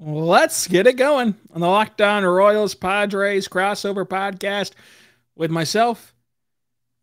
Let's get it going on the Locked On Royals Padres crossover podcast with myself,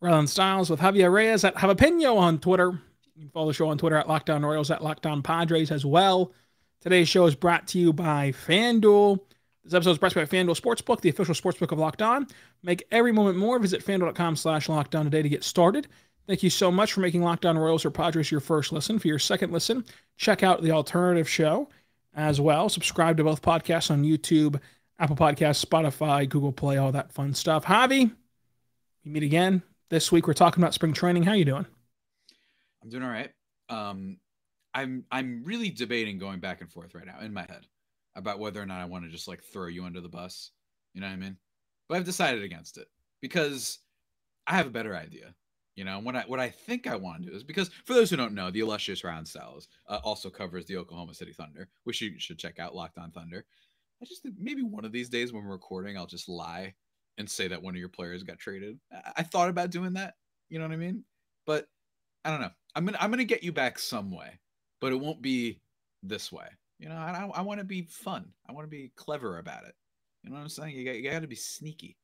Rylan Stiles, with Javier Reyes at Javapeno on Twitter. You can follow the show on Twitter at Locked On Royals, at Locked On Padres as well. Today's show is brought to you by FanDuel. This episode is brought to you by FanDuel Sportsbook, the official sportsbook of Locked On. Make every moment more. Visit FanDuel.com/LockedOn today to get started. Thank you so much for making Locked On Royals or Padres your first listen. For your second listen, check out the alternative show as well. Subscribe to both podcasts on YouTube, Apple Podcasts, Spotify, Google Play, all that fun stuff. Javi, we meet again. This week we're talking about spring training. How you doing? I'm doing all right. I'm really debating going back and forth right now in my head about whether or not I want to just like throw you under the bus. You know what I mean? But I've decided against it because I have a better idea. You know, what I think I want to do is because for those who don't know, the illustrious Rylan Stiles also covers the Oklahoma City Thunder, which you should check out, Locked On Thunder. I just think maybe one of these days when we're recording, I'll just lie and say that one of your players got traded. I thought about doing that. You know what I mean? But I don't know. I'm gonna get you back some way, but it won't be this way. You know, I want to be fun. I want to be clever about it. You know what I'm saying? You got to be sneaky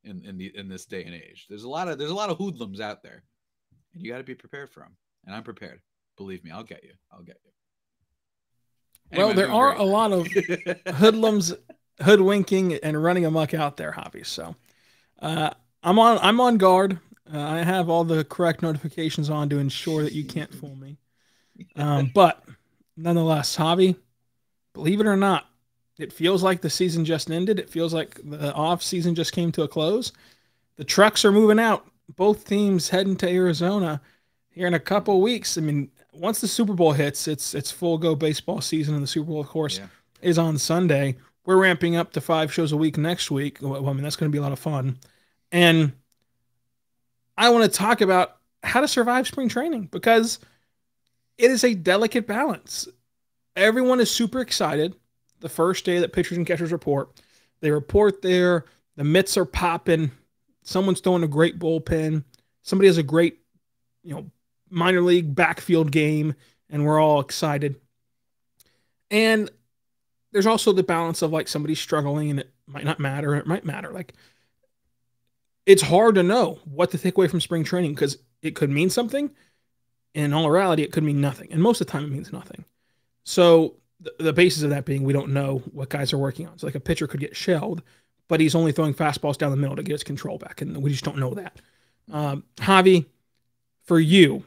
in this day and age. There's a lot of hoodlums out there, and you got to be prepared for them. And I'm prepared. Believe me, I'll get you. I'll get you. Anyway, Well, there are a lot of hoodlums, hoodwinking, and running amok out there, Javi. So I'm on guard. I have all the correct notifications on to ensure that you can't fool me. But nonetheless, Javi, believe it or not, it feels like the season just ended. It feels like the off season just came to a close. The trucks are moving out. Both teams heading to Arizona here in a couple weeks. I mean, once the Super Bowl hits, it's full go baseball season, and the Super Bowl, of course, is on Sunday. We're ramping up to 5 shows a week next week. Well, I mean, that's going to be a lot of fun. And I want to talk about how to survive spring training because it is a delicate balance. Everyone is super excited the first day that pitchers and catchers report. They report there, the mitts are popping, someone's throwing a great bullpen, somebody has a great, minor league backfield game, and we're all excited. And there's also the balance of like somebody struggling and it might not matter, it might matter. Like, it's hard to know what to take away from spring training because it could mean something. In all reality, it could mean nothing. And most of the time, it means nothing. So the basis of that being we don't know what guys are working on. So like a pitcher could get shelled, but he's only throwing fastballs down the middle to get his control back. And we just don't know that. Javi, for you,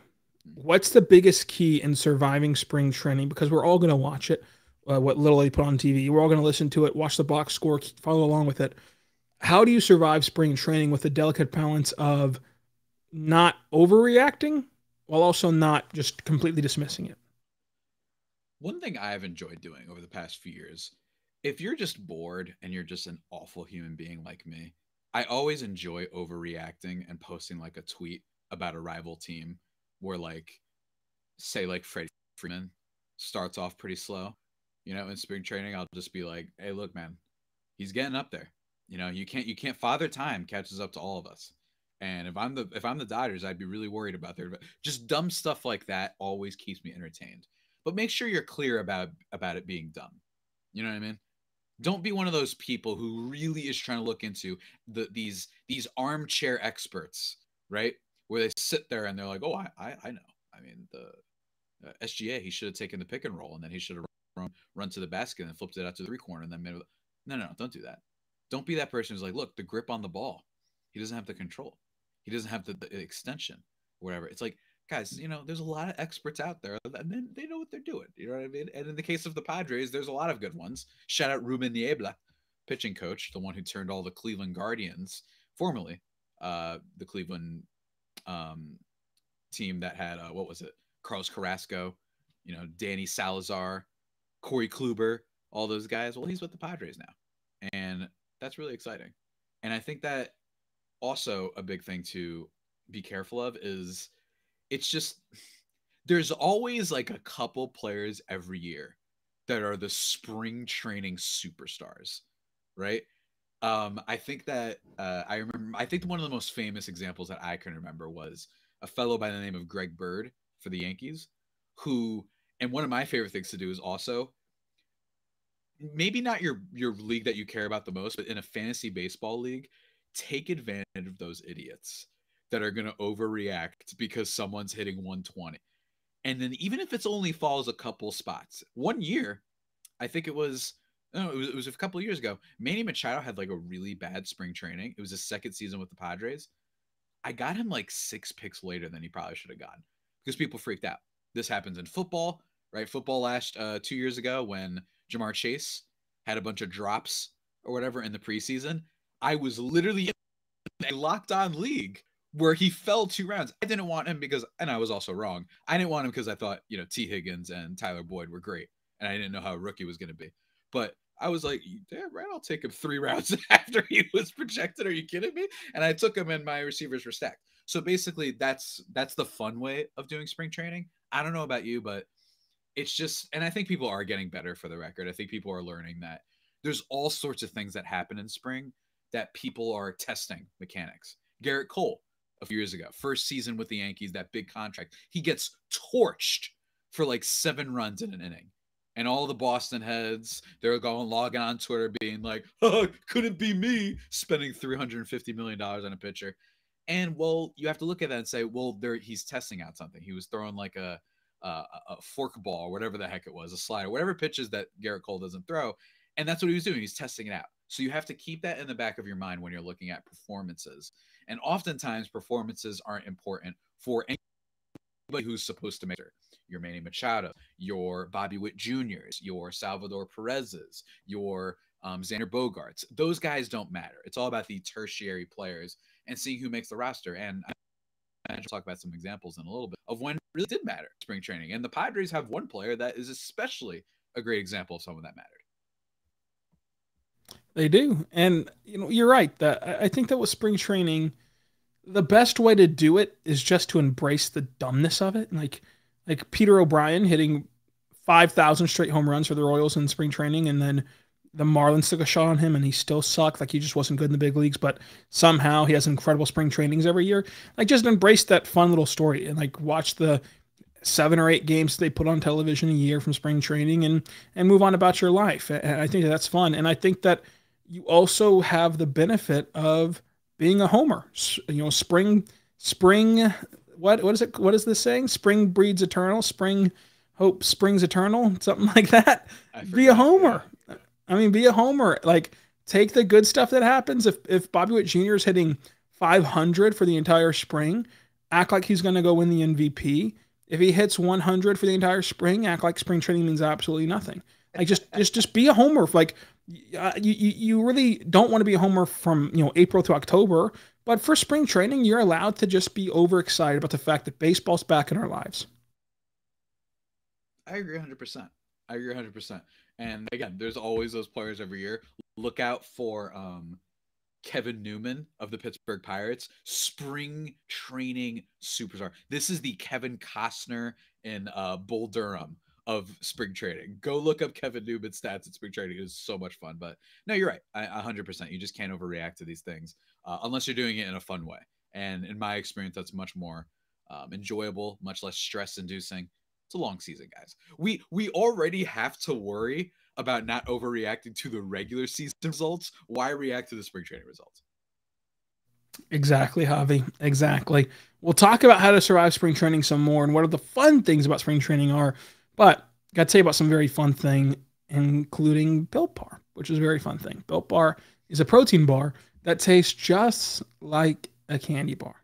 what's the biggest key in surviving spring training? Because we're all going to watch it, what little they put on TV. We're all going to listen to it, watch the box score, follow along with it. How do you survive spring training with the delicate balance of not overreacting while also not just completely dismissing it? One thing I've enjoyed doing over the past few years, if you're just bored and you're just an awful human being like me, I always enjoy overreacting and posting like a tweet about a rival team where like, say like Freddie Freeman starts off pretty slow, in spring training. I'll just be like, hey, look, man, he's getting up there. You can't father time catches up to all of us. And if I'm the Dodgers, I'd be really worried about their just dumb stuff like that always keeps me entertained. But make sure you're clear about it being dumb. You know what I mean? Don't be one of those people who really is trying to look into these armchair experts, right? Where they sit there and they're like, oh, I know. I mean, the SGA, he should have taken the pick and roll and then he should have run to the basket and flipped it out to the 3-corner and then made it. No, don't do that. Don't be that person who's like, look, the grip on the ball. He doesn't have the control. He doesn't have the extension or whatever. It's like, guys, there's a lot of experts out there and they know what they're doing. You know what I mean? And in the case of the Padres, there's a lot of good ones. Shout out Ruben Niebla, pitching coach, the one who turned all the Cleveland Guardians, formerly the Cleveland team that had, what was it? Carlos Carrasco, Danny Salazar, Corey Kluber, all those guys. Well, he's with the Padres now. And that's really exciting. And I think that also a big thing to be careful of is it's just there's always like a couple players every year that are the spring training superstars, right? I think that I think one of the most famous examples that I can remember was a fellow by the name of Greg Bird for the Yankees, who, and one of my favorite things to do is also maybe not your league that you care about the most, but in a fantasy baseball league, take advantage of those idiots that are going to overreact because someone's hitting 120. And then even if it's only falls a couple spots, one year, I think it was, no, it was a couple of years ago. Manny Machado had like a really bad spring training. It was his second season with the Padres. I got him like 6 picks later than he probably should have gotten because people freaked out. This happens in football, right? Football last 2 years ago when Jamar Chase had a bunch of drops or whatever in the preseason. I was literally in a locked on league where he fell 2 rounds. I didn't want him because, and I was also wrong. I didn't want him because I thought, T. Higgins and Tyler Boyd were great. And I didn't know how a rookie was going to be. But I was like, damn right, I'll take him 3 rounds after he was projected. Are you kidding me? And I took him and my receivers were stacked. So basically that's the fun way of doing spring training. I don't know about you, but it's just, and I think people are getting better for the record. I think people are learning that there's all sorts of things that happen in spring that people are testing mechanics. Garrett Cole, a few years ago, first season with the Yankees, that big contract, he gets torched for like 7 runs in an inning. And all the Boston heads, they're logging on Twitter being like, oh, couldn't be me spending $350 million on a pitcher. And, well, you have to look at that and say, well, he's testing out something. He was throwing like a fork ball or whatever the heck it was, a slider, whatever pitches that Garrett Cole doesn't throw. And that's what he was doing. He's testing it out. So you have to keep that in the back of your mind when you're looking at performances. And oftentimes performances aren't important for anybody who's supposed to make it. Your Manny Machado, your Bobby Witt Jr.'s, your Salvador Perez's, your Xander Bogaerts. Those guys don't matter. It's all about the tertiary players and seeing who makes the roster. And I'll talk about some examples in a little bit of when it really did matter spring training. And the Padres have one player that is especially a great example of someone that mattered. They do. And you're right. That I think that with spring training, the best way to do it is just to embrace the dumbness of it. Like Peter O'Brien hitting 5,000 straight home runs for the Royals in spring training, and then the Marlins took a shot on him and he still sucked. Like he just wasn't good in the big leagues, but somehow he has incredible spring trainings every year. Like just embrace that fun little story and like watch the 7 or 8 games they put on television a year from spring training and move on about your life. And I think that's fun. And I think that you also have the benefit of being a homer. Spring, what is it? What is this saying? Spring breeds eternal. Spring hope springs eternal. Something like that. Be a homer. Yeah. I mean, be a homer. Like take the good stuff that happens. If Bobby Witt Jr. is hitting 500 for the entire spring, act like he's going to go win the MVP. If he hits 100 for the entire spring, act like spring training means absolutely nothing. Like just be a homer. Like you really don't want to be a homer from April to October, but for spring training, you're allowed to just be overexcited about the fact that baseball's back in our lives. I agree 100%. I agree 100%. And again, there's always those players every year. Look out for Kevin Newman of the Pittsburgh Pirates, spring training superstar. This is the Kevin Costner in Bull Durham of spring training. Go look up Kevin Newman's stats at spring training. It is so much fun. But no, you're right. 100%. You just can't overreact to these things unless you're doing it in a fun way. And in my experience, that's much more enjoyable, much less stress-inducing. It's a long season, guys. We already have to worry about not overreacting to the regular season results. Why react to the spring training results? Exactly, Javi. Exactly. We'll talk about how to survive spring training some more and what are the fun things about spring training are. But got to tell you about some very fun thing, including Built Bar, which is a very fun thing. Built Bar is a protein bar that tastes just like a candy bar.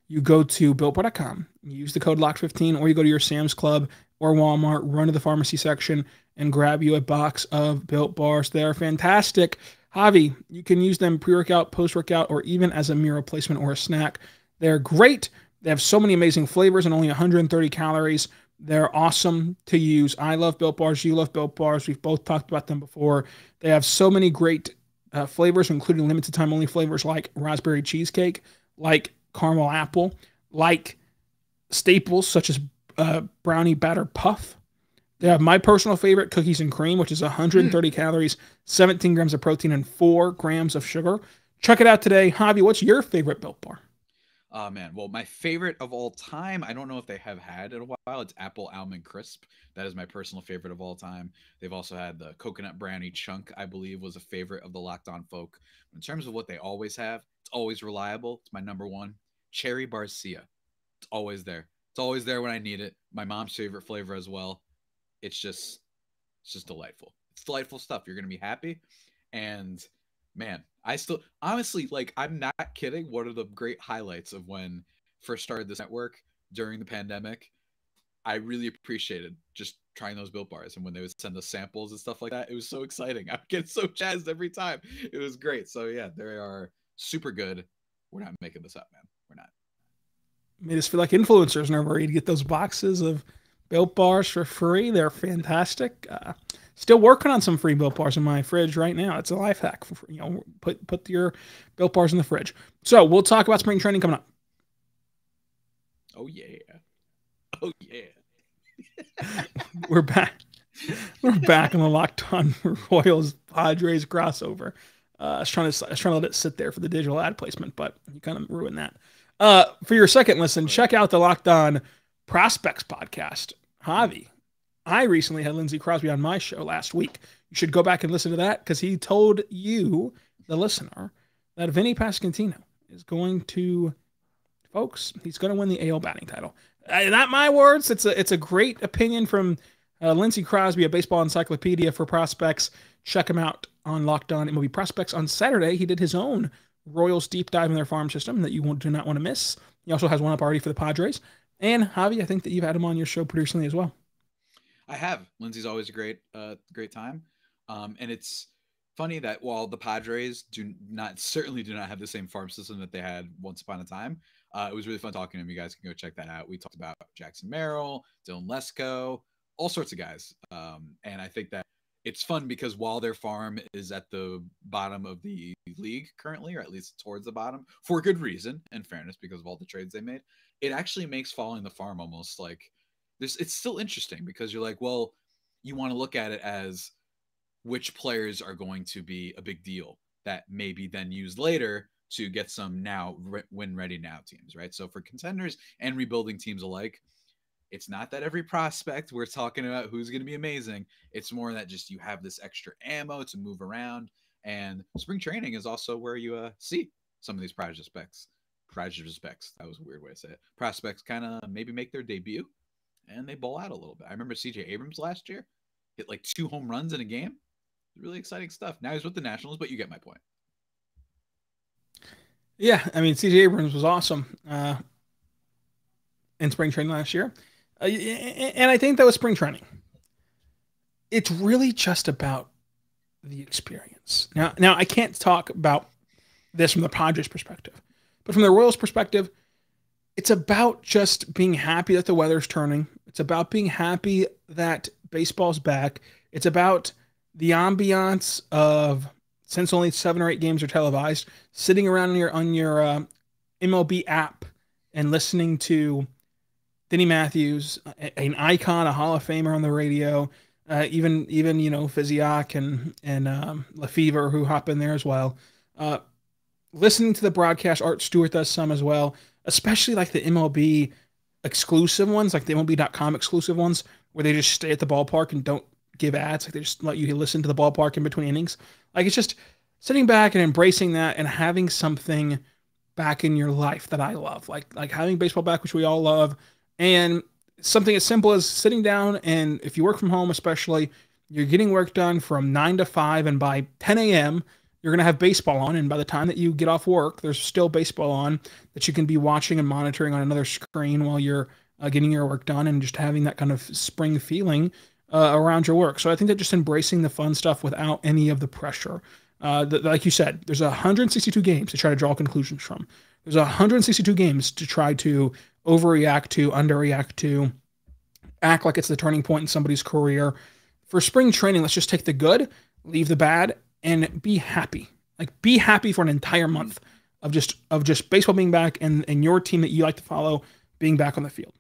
You go to BuiltBar.com, you use the code LOCK15, or you go to your Sam's Club or Walmart, run to the pharmacy section, and grab you a box of Built Bars. They're fantastic. Javi, you can use them pre-workout, post-workout, or even as a meal replacement or a snack. They're great. They have so many amazing flavors and only 130 calories. They're awesome to use. I love Built Bars. You love Built Bars. We've both talked about them before. They have so many great flavors, including limited time only flavors like raspberry cheesecake, like caramel apple, like staples such as brownie batter puff. They have my personal favorite, cookies and cream, which is 130 calories, 17 grams of protein, and 4 grams of sugar. Check it out today. Javi, what's your favorite Built Bar? Oh man, well, my favorite of all time, I don't know if they have had in a while. It's apple almond crisp. That is my personal favorite of all time. They've also had the coconut brownie chunk, I believe, was a favorite of the Locked On folk. In terms of what they always have, it's always reliable. It's my number one. Cherry Barcia. It's always there. It's always there when I need it. My mom's favorite flavor as well. It's just it's just delightful. It's delightful stuff. You're gonna be happy. And man, I still honestly like I'm not kidding. One of the great highlights of when first started this network during the pandemic, I really appreciated just trying those built bars and when they would send us samples and stuff like that. It was so exciting. I would get so jazzed every time. It was great. So yeah, they are super good. We're not making this up, man. We're not. Made us feel like influencers whenever you get those boxes of Built Bars for free. They're fantastic. Still working on some free Built Bars in my fridge right now. It's a life hack. Put your Built Bars in the fridge. So we'll talk about spring training coming up. Oh yeah. Oh yeah. We're back. We're back on the Locked On Royals Padres crossover. I was trying to let it sit there for the digital ad placement, but you kind of ruined that. For your second listen, check out the Locked On Prospects podcast. Javi, I recently had Lindsey Crosby on my show last week. You should go back and listen to that because he told you, the listener, that Vinny Pasquantino is going to, folks, he's going to win the AL batting title. Not my words. It's a great opinion from Lindsey Crosby, a baseball encyclopedia for prospects. Check him out on Locked On MLB Prospects. On Saturday, he did his own Royals deep dive in their farm system that you do not want to miss. He also has one up already for the Padres. And Javi, I think that you've had him on your show pretty recently as well. I have. Lindsey's always a great time. And it's funny that while the Padres certainly do not have the same farm system that they had once upon a time, it was really fun talking to him. You guys can go check that out. We talked about Jackson Merrill, Dylan Lesko, all sorts of guys. And I think that it's fun because while their farm is at the bottom of the league currently, or at least towards the bottom, for good reason and fairness because of all the trades they made, it actually makes following the farm almost like this. It's still interesting because you're like, well, you want to look at it as which players are going to be a big deal that maybe then used later to get some now win ready now teams, right? So for contenders and rebuilding teams alike, it's not that every prospect we're talking about who's going to be amazing. It's more that just you have this extra ammo to move around. And spring training is also where you see some of these prospects. That was a weird way to say it. Prospects kind of maybe make their debut and they bowl out a little bit. I remember CJ Abrams last year hit like 2 home runs in a game. Really exciting stuff. Now he's with the Nationals, but you get my point. Yeah, I mean, CJ Abrams was awesome in spring training last year. And I think that was spring training. It's really just about the experience. Now I can't talk about this from the Padres perspective, but from the Royals perspective, it's about just being happy that the weather's turning. It's about being happy that baseball's back. It's about the ambiance of, since only 7 or 8 games are televised, sitting around on your MLB app and listening to Denny Matthews, an icon, a Hall of Famer on the radio, even Physiak and Lefevre who hop in there as well. Listening to the broadcast, Art Stewart does some as well, especially like the MLB exclusive ones, like the MLB.com exclusive ones, where they just stay at the ballpark and don't give ads. Like they just let you listen to the ballpark in between innings. Like it's just sitting back and embracing that and having something back in your life that I love, like having baseball back, which we all love. And something as simple as sitting down, and if you work from home especially, you're getting work done from 9 to 5, and by 10 a.m., you're going to have baseball on, and by the time that you get off work, there's still baseball on that you can be watching and monitoring on another screen while you're getting your work done and just having that kind of spring feeling around your work. So I think that just embracing the fun stuff without any of the pressure. Like you said, there's 162 games to try to draw conclusions from. There's 162 games to try to overreact to, underreact to, act like it's the turning point in somebody's career. For spring training, let's just take the good, leave the bad, and be happy. Like be happy for an entire month of just baseball being back and your team that you like to follow being back on the field.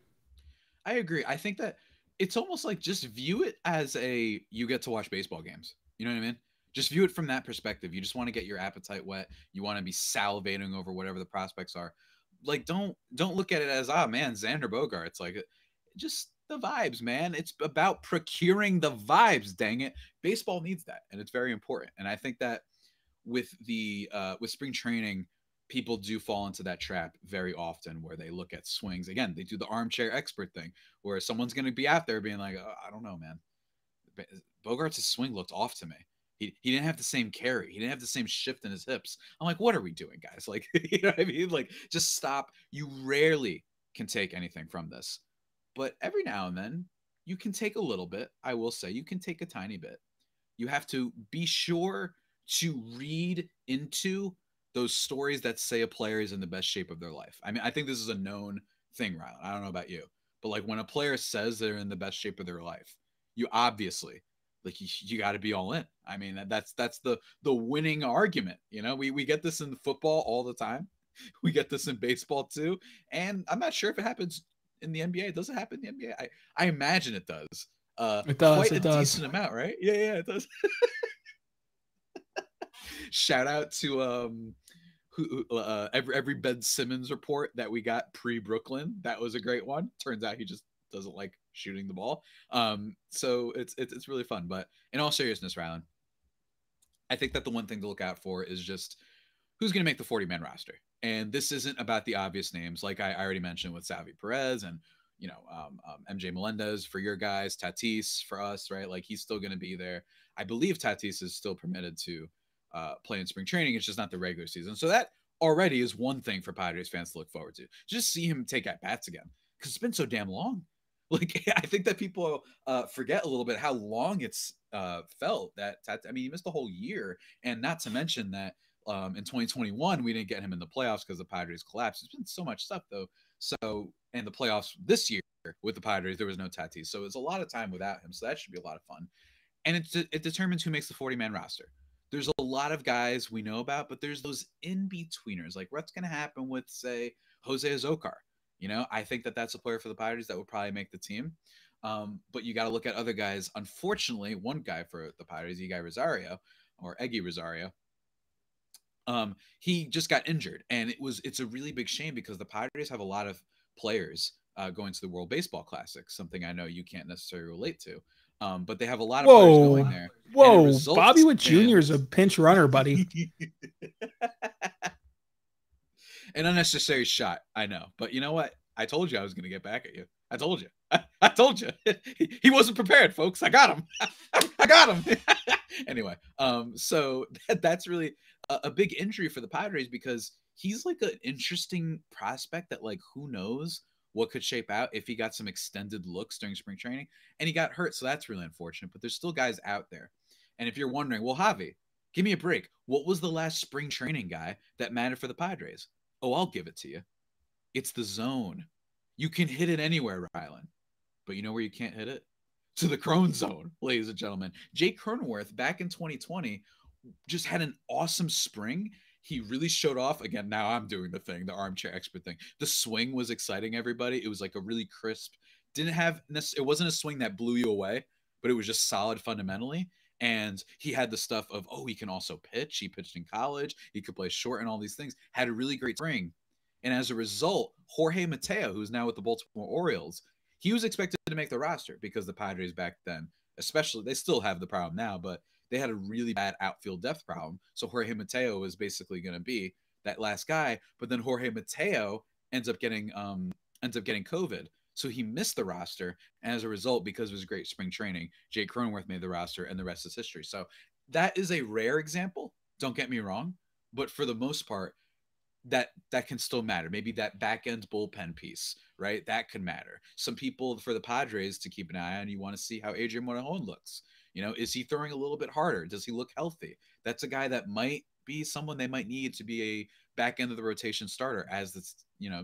I agree. I think that it's almost like just view it as you get to watch baseball games. You know what I mean? Just view it from that perspective. You just want to get your appetite wet. You want to be salivating over whatever the prospects are. like don't look at it as, ah, man, Xander Bogaerts. Like, just the vibes, man. It's about procuring the vibes. Dang it, baseball needs that, and it's very important. And I think that with spring training, people do fall into that trap very often where they look at swings. Again, they do the armchair expert thing where someone's going to be out there being like, oh, I don't know, man. Bogarts' swing looked off to me. He didn't have the same carry. He didn't have the same shift in his hips. I'm like, what are we doing, guys? Like, you know what I mean? Like, just stop. You rarely can take anything from this. But every now and then, you can take a little bit. I will say you can take a tiny bit. You have to be sure to read into those stories that say a player is in the best shape of their life. I mean, I think this is a known thing, Rylan. I don't know about you, but like when a player says they're in the best shape of their life, you obviously like you got to be all in. I mean, that's the winning argument. You know, we get this in football all the time. We get this in baseball too, and I'm not sure if it happens in the NBA. Does it happen in the NBA? I imagine it does. It does. Quite It a does. decent amount, right? Yeah, it does. Shout out to every Ben Simmons report that we got pre Brooklyn. That was a great one. Turns out he just doesn't like shooting the ball. So it's really fun. But in all seriousness, Rylan, I think that the one thing to look out for is just who's going to make the 40-man roster. And this isn't about the obvious names, like I already mentioned with Salvi Perez and MJ Melendez for your guys, Tatis for us, right? Like he's still going to be there. I believe Tatis is still permitted to play in spring training. It's just not the regular season. So that already is one thing for Padres fans to look forward to. Just see him take at bats again because it's been so damn long. Like I think that people forget a little bit how long it's felt that. I mean, he missed a whole year, and not to mention that in 2021 we didn't get him in the playoffs because the Padres collapsed. There's been so much stuff though. So and the playoffs this year with the Padres, there was no Tatis, so it's a lot of time without him. So that should be a lot of fun, and it determines who makes the 40-man roster. There's a lot of guys we know about, but there's those in betweeners. Like what's going to happen with, say, Jose Azocar? You know, I think that that's a player for the Padres that would probably make the team. But you got to look at other guys. Unfortunately, one guy for the Padres, Eggy Rosario, or Eggy Rosario, he just got injured, and it's a really big shame because the Padres have a lot of players going to the World Baseball Classic, something I know you can't necessarily relate to. But they have a lot of players going there, and it Whoa! Bobby results Witt Jr. in is a pinch runner, buddy. an unnecessary shot. I know, but you know what? I told you I was going to get back at you. I told you. I told you. He wasn't prepared, folks. I got him. I got him. Anyway, so that's really a big injury for the Padres because he's like an interesting prospect that like who knows what could shape out if he got some extended looks during spring training and he got hurt. So that's really unfortunate, but there's still guys out there. And if you're wondering, well, Javi, give me a break. What was the last spring training guy that mattered for the Padres? Oh, I'll give it to you. It's the zone. You can hit it anywhere, Rylan. But you know where you can't hit it? To the Crone zone, ladies and gentlemen. Jake Cronenworth back in 2020 just had an awesome spring. He really showed off. Again, now I'm doing the thing, the armchair expert thing. The swing was exciting everybody. It was like a really crisp, it wasn't a swing that blew you away, but it was just solid fundamentally. And he had the stuff of, oh, he can also pitch. He pitched in college. He could play short and all these things. Had a really great spring. And as a result, Jorge Mateo, who's now with the Baltimore Orioles, he was expected to make the roster because the Padres back then, especially, they still have the problem now, but they had a really bad outfield depth problem. So Jorge Mateo was basically going to be that last guy. But then Jorge Mateo ends up getting COVID. So he missed the roster. And as a result, because of his great spring training, Jake Cronenworth made the roster and the rest is history. So that is a rare example. Don't get me wrong. But for the most part, that can still matter. Maybe that back end bullpen piece, right? That could matter. Some people for the Padres to keep an eye on, you want to see how Adrian Morejon looks. You know, is he throwing a little bit harder? Does he look healthy? That's a guy that might be someone they might need to be a back end of the rotation starter as this,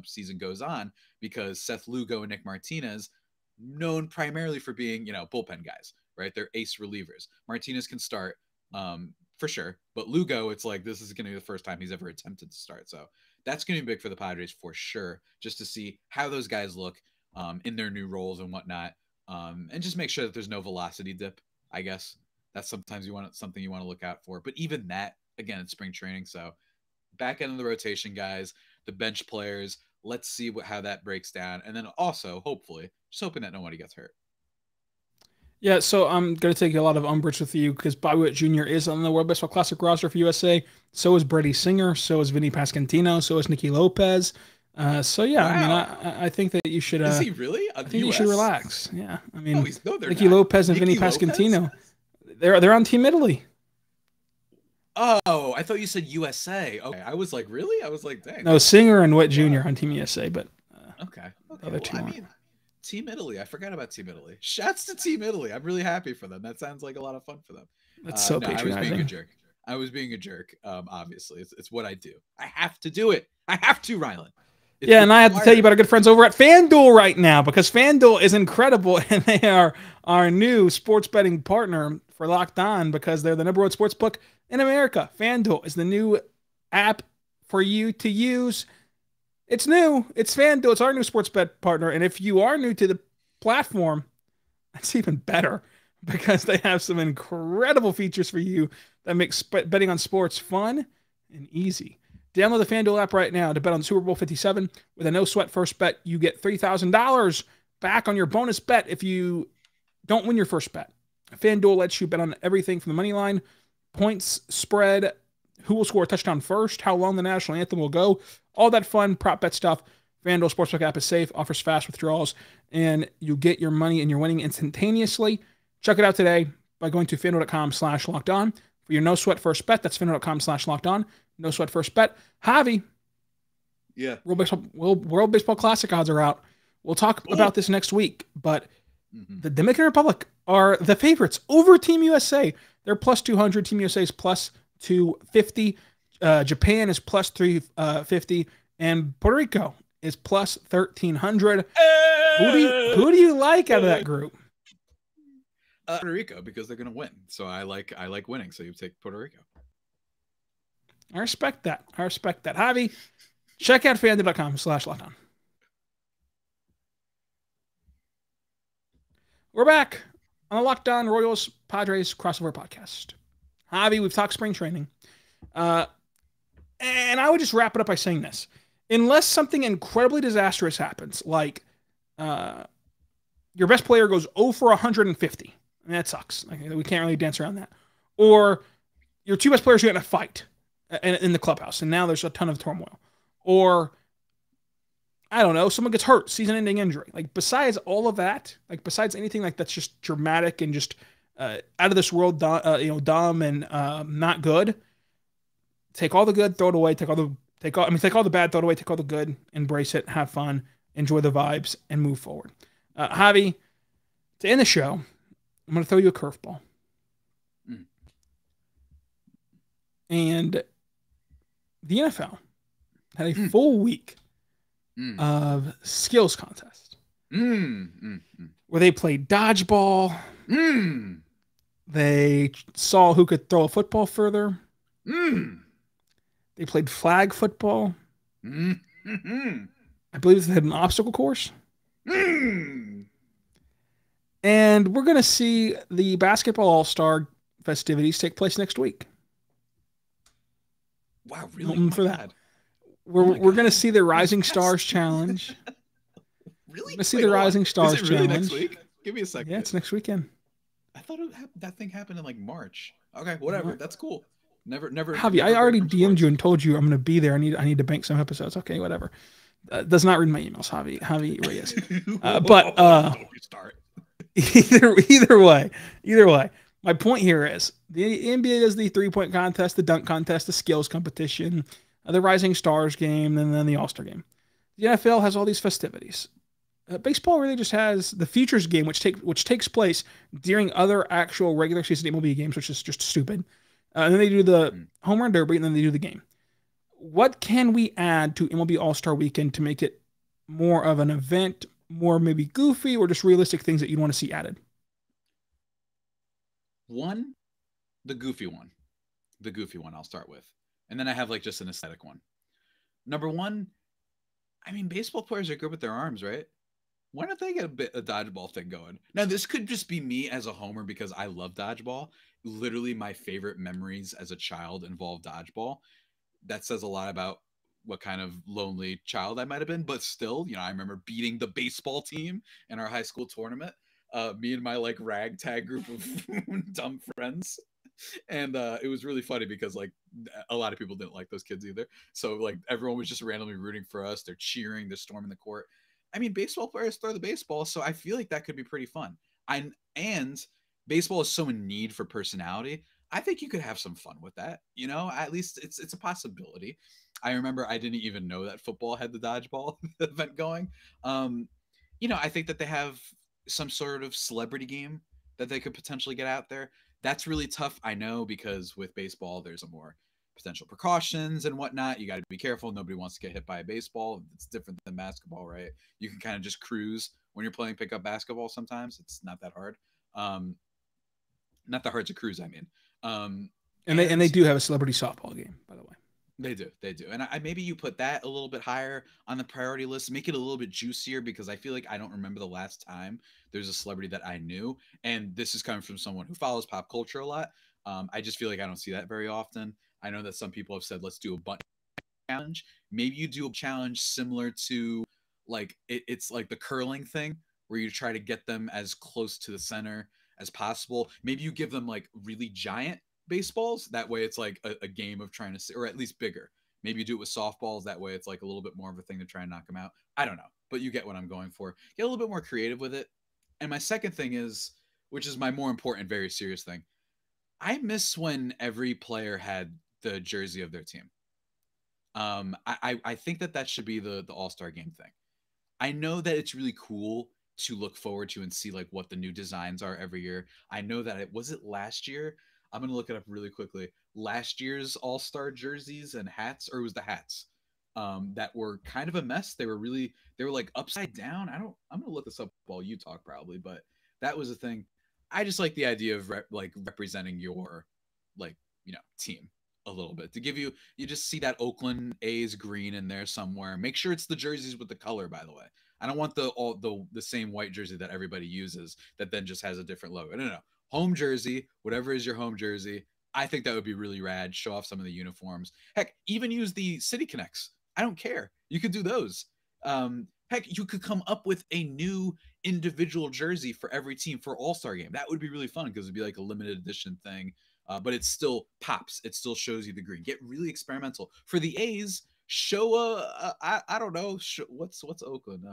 season goes on, because Seth Lugo and Nick Martinez, known primarily for being, bullpen guys, right? They're ace relievers. Martinez can start, for sure. But Lugo, it's like this is going to be the first time he's ever attempted to start. So that's going to be big for the Padres for sure, just to see how those guys look in their new roles and whatnot, and just make sure that there's no velocity dip. I guess that's sometimes something you want to look out for. But even that, again, it's spring training. So back end of the rotation guys, the bench players, Let's see how that breaks down. And then also, hopefully, just hoping that nobody gets hurt. Yeah, so I'm going to take a lot of umbrage with you because Bobby Witt Jr. is on the World Baseball Classic roster for USA. So is Brady Singer. So is Vinny Pascantino. So is Nicky Lopez. So yeah, Wow. I mean, I think that you should. Is he really? I think you should relax. Yeah, I mean, they're Nicky not. Lopez and Nicky Vinny Lopez? Pascantino. They're on Team Italy. Oh, I thought you said USA. Okay, I was like, really? I was like, dang. No, Singer and Witt Jr. on Team USA, but okay. Other Well, two I aren't. mean, Team Italy. I forgot about Team Italy. Shouts to Team Italy. I'm really happy for them. That sounds like a lot of fun for them. That's so no, I was being a patronizing. jerk. I was being a jerk. Obviously, it's what I do. I have to do it. I have to, Rylan. Yeah, and I have to tell you about our good friends over at FanDuel right now because FanDuel is incredible and they are our new sports betting partner for Locked On because they're the number one sports book in America. FanDuel is the new app for you to use. It's new. It's FanDuel. It's our new sports bet partner. And if you are new to the platform, that's even better because they have some incredible features for you that make betting on sports fun and easy. Download the FanDuel app right now to bet on Super Bowl 57. With a no-sweat first bet, you get $3,000 back on your bonus bet if you don't win your first bet. FanDuel lets you bet on everything from the money line, points spread, who will score a touchdown first, how long the national anthem will go, all that fun prop bet stuff. FanDuel Sportsbook app is safe, offers fast withdrawals, and you get your money and your winning instantaneously. Check it out today by going to FanDuel.com/lockedon. For your no-sweat first bet, that's FanDuel.com/lockedon. No sweat first bet. Javi. Yeah. World Baseball Classic odds are out. We'll talk about this next week, but the Dominican Republic are the favorites over Team USA. They're plus 200. Team USA is plus 250. Japan is plus 350. And Puerto Rico is plus 1,300. Who do you like out of that group? Puerto Rico, because they're going to win. So I like winning. So you take Puerto Rico. I respect that. Javi, check out FanDuel.com/lockedon. We're back on the Locked On Royals Padres crossover podcast. Javi, we've talked spring training. And I would just wrap it up by saying this. Unless something incredibly disastrous happens, like your best player goes 0 for 150, and that sucks. Like, we can't really dance around that. Or your two best players get in a fight in the clubhouse, and now there's a ton of turmoil. Or, I don't know, someone gets hurt, season-ending injury. Like, besides all of that, like, besides anything like that's just dramatic and just out of this world, dumb and not good, take all the good, throw it away. Take all the bad, throw it away. Take all the good, embrace it, have fun, enjoy the vibes, and move forward. Javi, to end the show, I'm going to throw you a curveball. And the NFL had a full week of skills contest where they played dodgeball. They saw who could throw a football further. They played flag football. I believe they had an obstacle course. And we're going to see the basketball all-star festivities take place next week. Wow, really? For that. We're going to see the Rising Stars Challenge. Really? We're going to see the Rising Stars Is it really Challenge. next week? Give me a second. Yeah, it's next weekend. I thought that thing happened in like March. Okay, whatever. That's cool. Never. Javi, I already DM'd you and told you I'm going to be there. I need to bank some episodes. Okay, whatever. Does not read my emails, Javi Reyes. But either way, my point here is the NBA does the 3-point contest, the dunk contest, the skills competition, the Rising Stars game, and then the All-Star game. The NFL has all these festivities. Baseball really just has the Futures game, which takes place during other actual regular season MLB games, which is just stupid. And then they do the home run derby, and then they do the game. What can we add to MLB All-Star Weekend to make it more of an event, more maybe goofy, or just realistic things that you'd want to see added? One, the goofy one. The goofy one I'll start with. And then I have like just an aesthetic one. Number one, I mean, baseball players are good with their arms, right? Why don't they get a dodgeball thing going? Now, this could just be me as a homer because I love dodgeball. Literally, my favorite memories as a child involve dodgeball. That says a lot about what kind of lonely child I might have been, but still, I remember beating the baseball team in our high school tournament. Me and my like ragtag group of dumb friends. And it was really funny because like a lot of people didn't like those kids either. So like everyone was just randomly rooting for us. They're cheering, they're storming the court. I mean, baseball players throw the baseball, so I feel like that could be pretty fun. And baseball is so in need for personality. I think you could have some fun with that. At least it's a possibility. I remember I didn't even know that football had the dodgeball event going. I think that they have some sort of celebrity game that they could potentially get out there. That's really tough, I know, because with baseball, there's a more potential precautions and whatnot. You got to be careful. Nobody wants to get hit by a baseball. It's different than basketball, right? You can kind of just cruise when you're playing pickup basketball. Sometimes it's not that hard. Not that hard to cruise, I mean. And they do have a celebrity softball game, by the way. They do. And maybe you put that a little bit higher on the priority list, make it a little bit juicier, because I feel like I don't remember the last time there's a celebrity that I knew. And this is coming from someone who follows pop culture a lot. I just feel like I don't see that very often. I know that some people have said, let's do a butt challenge. Maybe you do a challenge similar to like, it's like the curling thing where you try to get them as close to the center as possible. Maybe you give them like really giant baseballs. That way it's like a game of trying to, or at least bigger. Maybe you do it with softballs. That way it's like a little bit more of a thing to try and knock them out. I don't know, but you get what I'm going for. Get a little bit more creative with it. And my second thing is, which is my more important, very serious thing, I miss when every player had the jersey of their team. I think that should be the All-Star game thing. I know that it's really cool to look forward to and see like what the new designs are every year. I know that it last year. I'm going to look it up really quickly. Last year's All-Star jerseys and hats, or it was the hats, that were kind of a mess. They were like upside down. I'm going to look this up while you talk probably, but that was a thing. I just like the idea of representing your team a little bit, to give you just see that Oakland A's green in there somewhere. Make sure it's the jerseys with the color, by the way. I don't want the same white jersey that everybody uses that then just has a different logo. No. Home jersey, whatever is your home jersey. I think that would be really rad. Show off some of the uniforms. Heck, even use the City Connects. I don't care. You could do those. Heck, you could come up with a new individual jersey for every team for All-Star game. That would be really fun because it'd be like a limited edition thing. But it still pops. It still shows you the green. Get really experimental. For the A's, show I don't know, what's Oakland?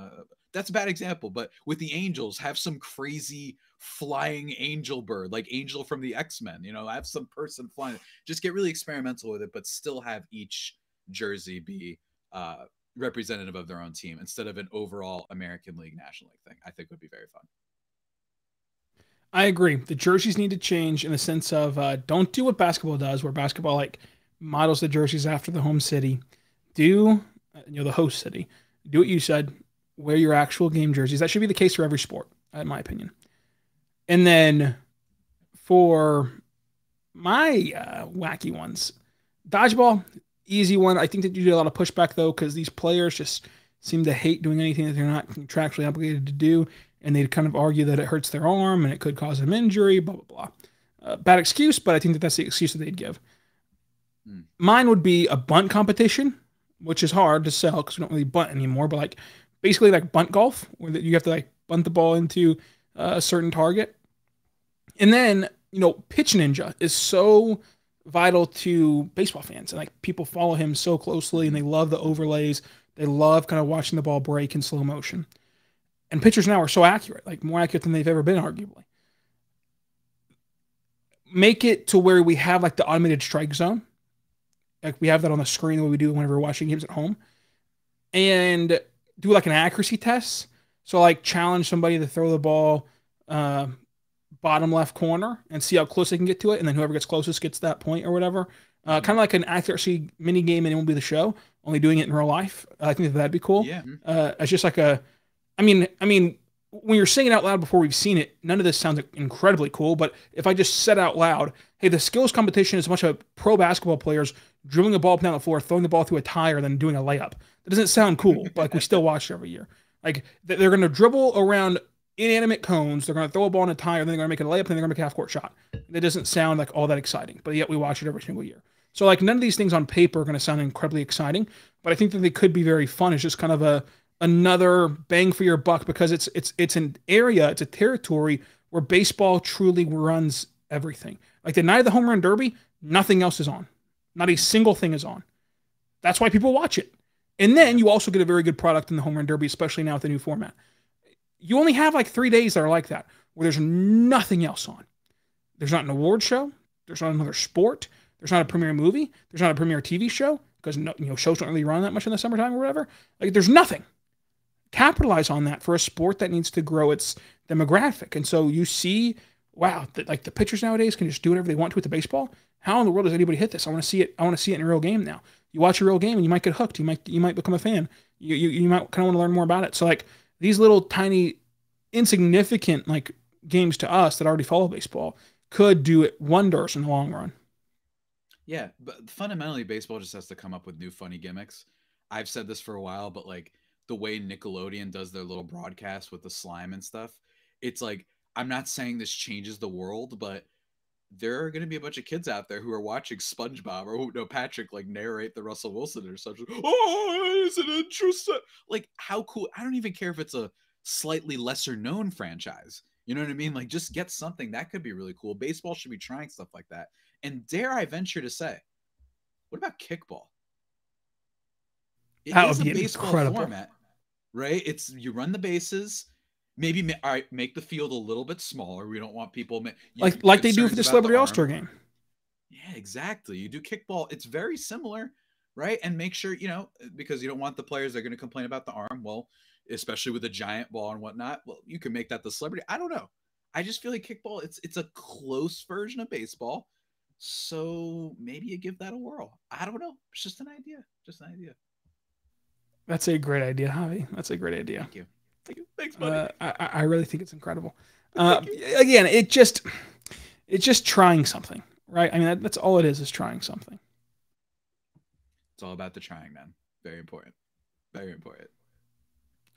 That's a bad example, but with the Angels, have some crazy flying angel bird, like Angel from the X-Men. Have some person flying. Just get really experimental with it, but still have each jersey be representative of their own team instead of an overall American League, National League thing. I think would be very fun. I agree. The jerseys need to change in the sense of don't do what basketball does, where basketball like models the jerseys after the home city. Do the host city. Do what you said. Wear your actual game jerseys. That should be the case for every sport, in my opinion. And then for my wacky ones, dodgeball, easy one. I think that you get a lot of pushback though, because these players just seem to hate doing anything that they're not contractually obligated to do, and they kind of argue that it hurts their arm and it could cause them injury. Blah blah blah. Bad excuse, but I think that that's the excuse that they'd give. Mine would be a bunt competition, which is hard to sell because we don't really bunt anymore, but like basically like bunt golf, where you have to like bunt the ball into a certain target. And then, Pitch Ninja is so vital to baseball fans, and like people follow him so closely and they love the overlays. They love kind of watching the ball break in slow motion. And pitchers now are so accurate, like more accurate than they've ever been, arguably. Make it to where we have like the automated strike zone. Like we have that on the screen, what we do whenever we're watching games at home, and do like an accuracy test. So like challenge somebody to throw the ball bottom left corner and see how close they can get to it, and then whoever gets closest gets that point or whatever. Kind of like an accuracy mini game, and it won't be the show, only doing it in real life. I think that'd be cool. Yeah. It's just like I mean, when you're saying it out loud before we've seen it, none of this sounds incredibly cool. But if I just said out loud, hey, the skills competition is a bunch of pro basketball players dribbling a ball up and down the floor, throwing the ball through a tire, then doing a layup. That doesn't sound cool, but like we still watch it every year. Like they're going to dribble around inanimate cones, they're going to throw a ball in a tire, then they're going to make a layup, and then they're going to make a half-court shot. It doesn't sound like all that exciting, but yet we watch it every single year. So like none of these things on paper are going to sound incredibly exciting, but I think that they could be very fun. It's just kind of a another bang for your buck because it's an area, it's a territory where baseball truly runs everything. Like the night of the home run derby, nothing else is on. Not a single thing is on. That's why people watch it. And then you also get a very good product in the home run derby, especially now with the new format. You only have like 3 days that are like that, where there's nothing else on. There's not an award show. There's not another sport. There's not a premiere movie. There's not a premiere TV show because shows don't really run that much in the summertime or whatever. Like there's nothing. Capitalize on that for a sport that needs to grow its demographic. And so you see, wow, like the pitchers nowadays can just do whatever they want to with the baseball. How in the world does anybody hit this? I want to see it. I want to see it in a real game now. You watch a real game and you might get hooked. You might become a fan. You might kind of want to learn more about it. So like these little tiny insignificant like games to us that already follow baseball could do it wonders in the long run. Yeah, but fundamentally, baseball just has to come up with new funny gimmicks. I've said this for a while, but like the way Nickelodeon does their little broadcast with the slime and stuff, it's like I'm not saying this changes the world, but there are going to be a bunch of kids out there who are watching SpongeBob or who know Patrick like narrate the Russell Wilson interception. Oh, it's an interesting. Like how cool! I don't even care if it's a slightly lesser known franchise. You know what I mean? Like just get something that could be really cool. Baseball should be trying stuff like that. And dare I venture to say, what about kickball? It That is would a be baseball incredible. format, right? It's you run the bases, maybe all right, make the field a little bit smaller. We don't want people Like they do for concerns the about the Celebrity All arm. Star game. Yeah, exactly. You do kickball. It's very similar, right? And make sure, because you don't want the players that are going to complain about the arm. Well, especially with a giant ball and whatnot. Well, you can make that the celebrity. I don't know. I just feel like kickball, it's a close version of baseball. So maybe you give that a whirl. I don't know. It's just an idea. Just an idea. That's a great idea, Javi. That's a great idea. Thank you. Thank you. Thanks, buddy. I really think it's incredible. Thank you. Again, it's just trying something, right? I mean, that's all it is trying something. It's all about the trying, man. Very important. Very important.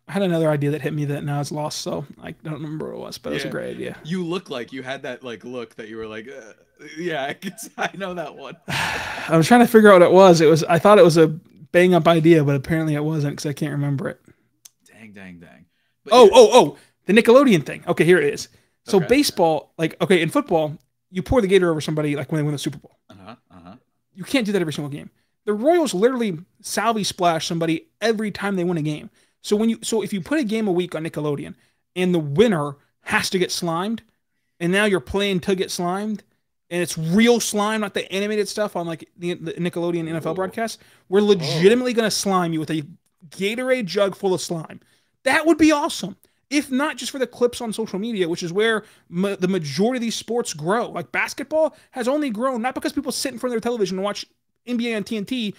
I had another idea that hit me that now it's lost, so I don't remember what it was, but it was a great idea. You look like you had that like look that you were like, yeah, I know that one. I was trying to figure out what it was. I thought it was a bang up idea, but apparently it wasn't because I can't remember it. Dang. But oh, the Nickelodeon thing. Okay, here it is. So Okay. baseball, in football, you pour the Gator over somebody like when they win the Super Bowl. You can't do that every single game. The Royals literally salvi splash somebody every time they win a game. So if you put a game a week on Nickelodeon and the winner has to get slimed, and now you're playing to get slimed, and it's real slime, not the animated stuff on like the Nickelodeon NFL broadcast, we're legitimately going to slime you with a Gatorade jug full of slime. That would be awesome. If not just for the clips on social media, which is where the majority of these sports grow. Like basketball has only grown, not because people sit in front of their television and watch NBA on TNT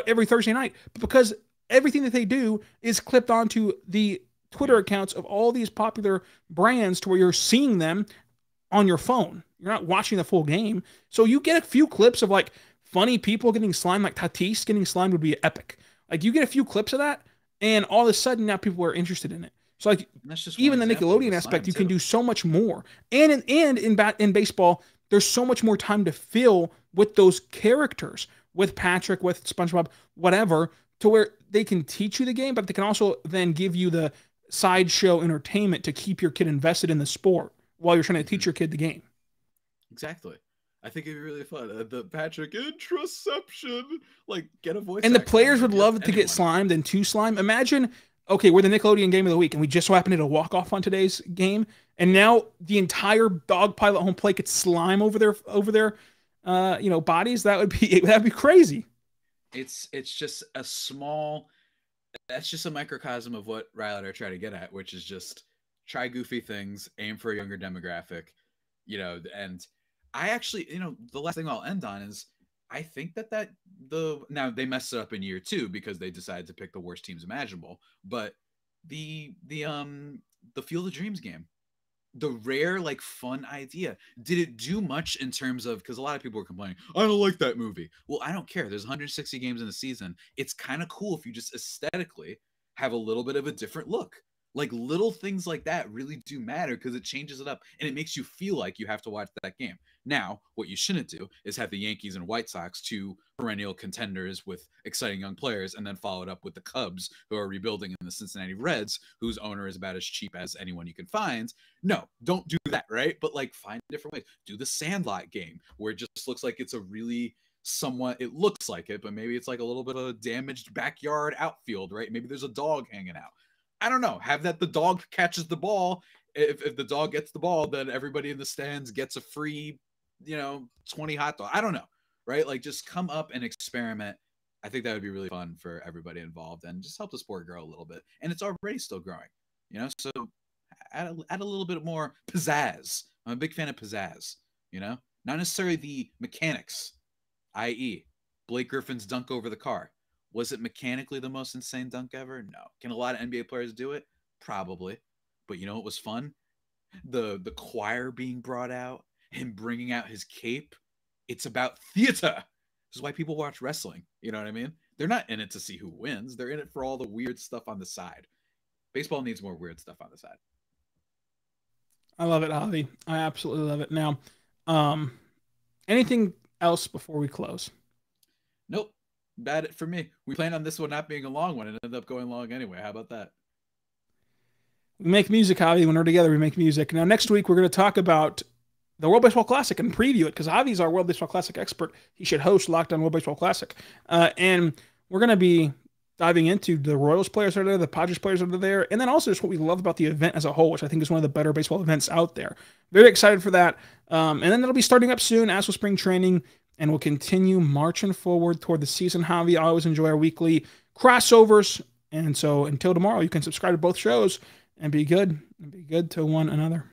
every Thursday night, but because everything that they do is clipped onto the Twitter accounts of all these popular brands to where you're seeing them on your phone. You're not watching the full game. So you get a few clips of like funny people getting slimed, like Tatis getting slimed would be epic. Like you get a few clips of that, and all of a sudden now people are interested in it. So like even the Nickelodeon aspect, you can do so much more. And in baseball, there's so much more time to fill with those characters, with Patrick, with SpongeBob, whatever, to where they can teach you the game, but they can also then give you the sideshow entertainment to keep your kid invested in the sport while you're trying to teach your kid the game. Exactly. I think it'd be really fun. The Patrick introception, like get a voice. And the players would love to get slimed and to slime. Imagine, okay, we're the Nickelodeon game of the week, and we just so happened to walk off on today's game, and now the entire dog pile at home plate gets slime over their bodies. That'd be crazy. It's just a small. That's just a microcosm of what Rylan are trying to get at, which is just try goofy things, aim for a younger demographic, and I actually, the last thing I'll end on is I think now they messed it up in year 2 because they decided to pick the worst teams imaginable, but the Field of Dreams game, the rare, like, fun idea, did it do much in terms of, because a lot of people were complaining, I don't like that movie. Well, I don't care. There's 160 games in a season. It's kind of cool if you just aesthetically have a little bit of a different look. Like little things like that really do matter because it changes it up and it makes you feel like you have to watch that game. Now, what you shouldn't do is have the Yankees and White Sox, two perennial contenders with exciting young players, and then follow it up with the Cubs, who are rebuilding, and the Cincinnati Reds, whose owner is about as cheap as anyone you can find. No, don't do that, right? But like find different ways. Do the Sandlot game where it just looks like it's a really somewhat, it looks like it, but maybe it's like a little bit of a damaged backyard outfield, right? Maybe there's a dog hanging out. I don't know. Have that the dog catches the ball. If the dog gets the ball, then everybody in the stands gets a free, 20 hot dog. I don't know, right? Like just come up and experiment. I think that would be really fun for everybody involved and just help the sport grow a little bit. And it's already still growing, so add a little bit more pizzazz. I'm a big fan of pizzazz, not necessarily the mechanics, i.e. Blake Griffin's dunk over the car. Was it mechanically the most insane dunk ever? No. Can a lot of NBA players do it? Probably. But you know what was fun? The choir being brought out, him bringing out his cape. It's about theater. This is why people watch wrestling. You know what I mean? They're not in it to see who wins. They're in it for all the weird stuff on the side. Baseball needs more weird stuff on the side. I love it, Javi. I absolutely love it. Now, anything else before we close? Nope. Bad for me. We planned on this one not being a long one and ended up going long anyway. How about that? We make music, Javi. When we're together, we make music. Now, next week, we're going to talk about the World Baseball Classic and preview it because Javi's our World Baseball Classic expert. He should host Locked On World Baseball Classic. And we're going to be diving into the Royals players that are there, the Padres players that are there, and then also just what we love about the event as a whole, which I think is one of the better baseball events out there. Very excited for that. And then it'll be starting up soon as with spring training, and we'll continue marching forward toward the season, Javi. I always enjoy our weekly crossovers. And so until tomorrow, you can subscribe to both shows and be good to one another.